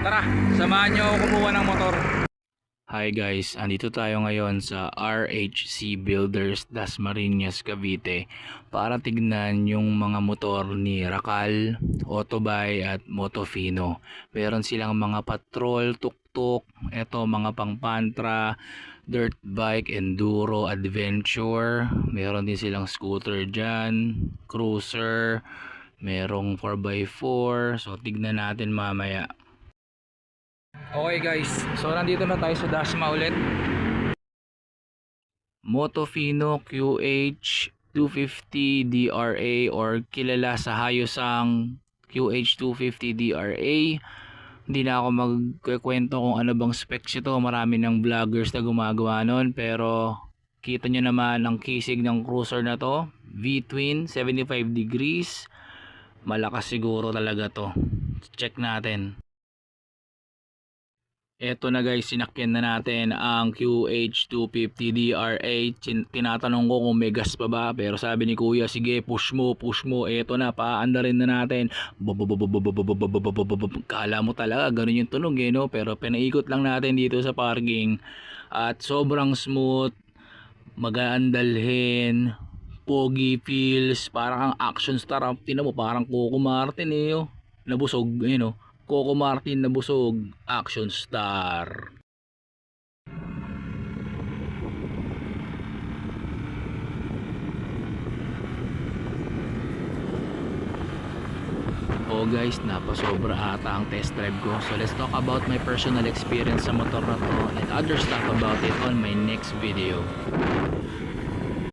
Tara, samahan nyo ako kumuha ng motor. Hi guys, andito tayo ngayon sa RHC Builders Dasmariñas, Cavite para tignan yung mga motor ni Racal, Autobuy at Motofino. Meron silang mga patrol, tuktuk, eto mga pangpantra, dirt bike, enduro, adventure. Meron din silang scooter dyan, cruiser, merong 4x4. So tignan natin mamaya. Okay guys, so nandito na tayo sa Dasma ulit. Motofino QH250 DRA or kilala sa hayosang QH250 DRA. Hindi na ako magkukwento kung ano bang specs ito. Marami ng vloggers na gumagawa nun, pero kita nyo naman ang kisig ng cruiser na to. V-twin, 75 degrees. Malakas siguro talaga to. Check natin. Eto na guys, sinakyan na natin ang QH250 DRA. Tinatanong ko kung may gas pa ba, pero sabi ni kuya, sige push mo. Eto na, paandarin na natin. Kala mo talaga ganun yung tunog no? Pero pinaikot lang natin dito sa parking at sobrang smooth, magaandalhin, pogi feels, parang ang action star. Tingnan mo, parang Coco Martin nabusog Coco Martin na busog, action star. Oh guys, napasobra ata ang test drive ko. So let's talk about my personal experience sa motor na to and other stuff about it on my next video.